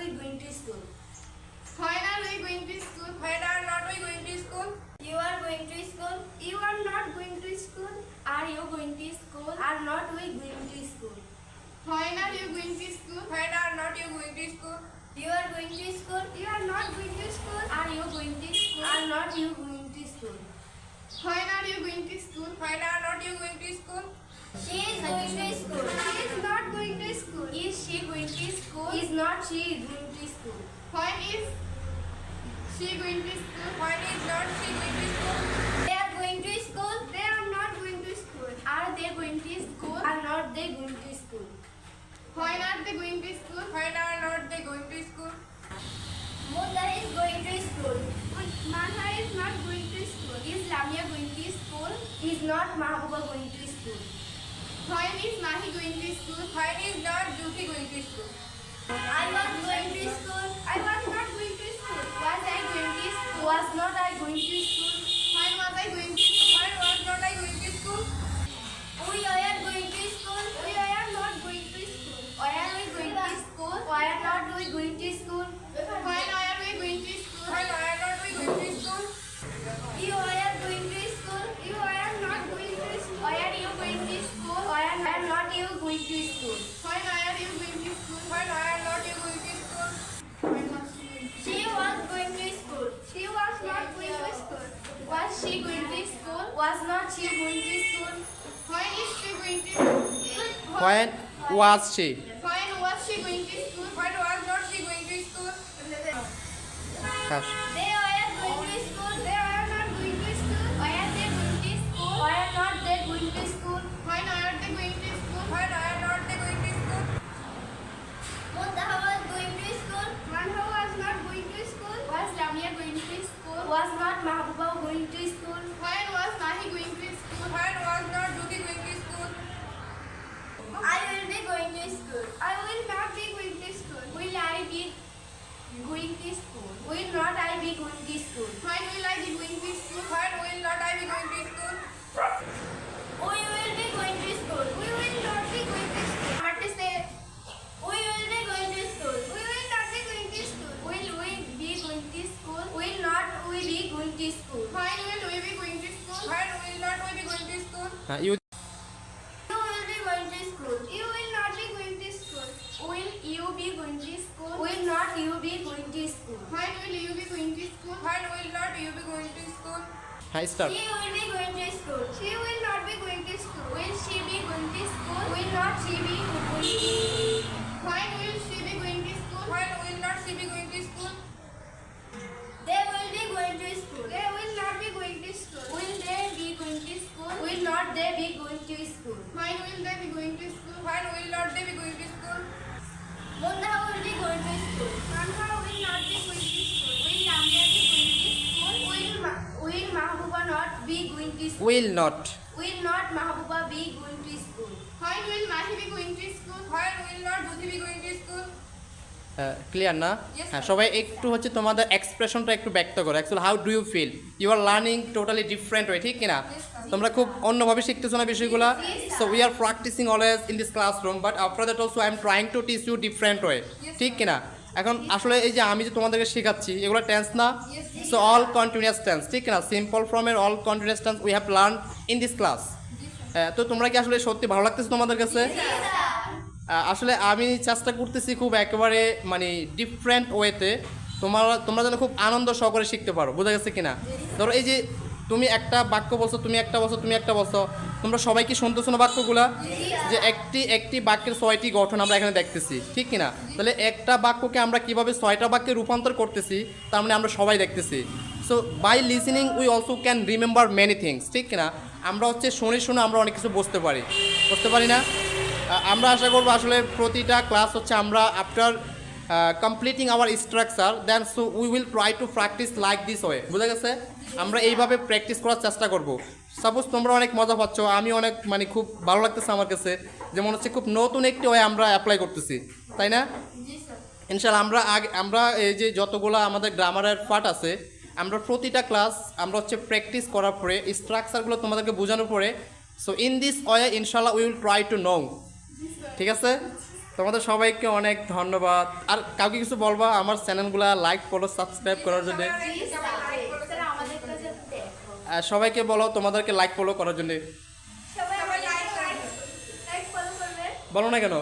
we going to school? When are we going to school? When are not we going to school? You are going to school. You are not going to school. Are you going to school? Are not we going to school? When are you going to school? When are not you going to school? You are going to school. You are not going to school. Are you going to school? Are not you going to school? When are you going to school? When are not you going to school? She is going to school. She is not going to school. Is she going to school? Is not she going to school? When is she going to school? When is not she going to school? They are going to school. They are not going to school. Are they going to school? Are not they going to school? When are they going to school? When are not they going to school? Munda is going to school. Manha is not going to school. Is Lamia going to school? Is not Mahbuba going to school? When is Mahi going to school? When is not Jyoti going to school? I was going to school. I was not going to school. Was I going to school? Was not I going to school? When was I going to school? When was not I going to school? We are going to school. We are not going to school. Why are we going to school? Why are not we going to school? When are we going to school? When are not we going to school? You are going to school. You are not going to school. Why are you going to school? Why are not you going to school? When are you going to school? When are not you going to school? When was she going to She was going to school. She was not going to school. Was she going to school? Was not she going to school? When is she going to school? When was she? When was she going to school? When was not she going to school? Hush. They are going to school. They are not going to school. Why are they going to school? Why are not they going to school? When are they going to school? When are not they going to school? Muntaha was going to school. Manha was not going to school. Was Lamia going to school? Was not Mahbuba going to school? When was Mahi going to school? When was not Jyoti going to school? I will be going to school. I will not be going to school. Will I be going to school? Will not I be going to school? When will I be going to school? When will not I be going to school? We will be going to school. We will not be going to school. What to say? We will be going to school. We will not be going to school. Will we be going to school? Will not we be going to school? When will we be going to school? When will not we be going to school? You You will be going to school. You will not be going to school. Will you be going to school? Will not you be going to school? When will you be going to school? When will not you be going to school? start. She will be going to school. She will not be going to school. Will she be going to school? Will not she be going to school? When will she be going to school? When will not she be going to school? They will be going to school. They will not be going to school. Will they be going to school? Will not they be going to school? When will they be going to school? When will not they be going to school? Mundaha will be going to school. Manha will not be going to school. Will Lamia be going to school? Will Mahbuba not be going to school? Will not. Will not Mahbuba be going to school? When will Mahi be going to school? When will not Jyoti be going to school? Clear না? Yes, হ্যাঁ sir. সবাই একটু হচ্ছে তোমাদের এক্সপ্রেশনটা একটু ব্যক্ত করো। Actually how do you feel? You are learning totally different way, ঠিক কিনা? তোমরা খুব অন্যভাবে শিখতেছো না বিষয়গুলো। So we are practising always in this classroom, but after that also I am trying to teach you different way, ঠিক কিনা? এখন আসলে এই যে আমি যে তোমাদেরকে শেখাচ্ছি এগুলো টেন্স না, সো অল কন্টিনিউয়াস টেন্স, ঠিক কিনা? সিম্পল ফর্মের all continuous tense we have learn in this class. তো তোমরা কি আসলে সত্যি ভালো লাগতেছে তোমাদের কাছে? আসলে আমি চেষ্টা করতেছি খুব একেবারে মানে ডিফারেন্ট ওয়েতে তোমরা যেন খুব আনন্দ সহকারে শিখতে পারো, বোঝা গেছে কিনা? ধরো এই যে তুমি একটা বাক্য বলছো, তুমি একটা বলছো, তুমি একটা বলছো, তোমরা সবাই কি শুনতেছো না বাক্যগুলা? যে একটি বাক্যের 6টি গঠন আমরা এখানে দেখতেছি, ঠিক কিনা? তাহলে একটা বাক্যকে আমরা কিভাবে 6টা বাক্যে রূপান্তর করতেছি তার মানে আমরা সবাই দেখতেছি। So by listening we also can remember many things, ঠিক কিনা? আমরা হচ্ছে শুনে আমরা অনেক কিছু বুঝতে পারি না? আমরা আশা করবো আসলে প্রতিটা ক্লাস হচ্ছে আমরা after completing our structure then so we will try to practise like this way, বুঝা গেছে? আমরা এইভাবে প্র্যাকটিস করার চেষ্টা করব। সাপোজ তোমরা অনেক মজা পাচ্ছ, আমি অনেক মানে খুব ভালো লাগতেছে আমার কাছে, যেমন হচ্ছে খুব নতুন একটি ওয়ে আমরা অ্যাপ্লাই করতেছি, তাই না? ইনশাআল্লাহ আমরা এই যে যতগুলো আমাদের গ্রামারের পার্ট আছে আমরা প্রতিটা ক্লাস আমরা হচ্ছে প্র্যাকটিস করার পরে স্ট্রাকচারগুলো তোমাদেরকে বোঝানোর পরে সো ইন দিস ওয়ে ইনশাআল্লাহ we will try to know, ঠিক আছে? তোমাদের সবাইকে অনেক ধন্যবাদ। আর কাউকে কিছু বলবা আমার চ্যানেলগুলো লাইক ফলো সাবস্ক্রাইব করার জন্য? প্লিজ স্যার আমাদের কাছে দেখো সবাইকে বলো তোমাদেরকে লাইক ফলো করার জন্য। সবাই লাইক ফলো করবে বলো না কেন?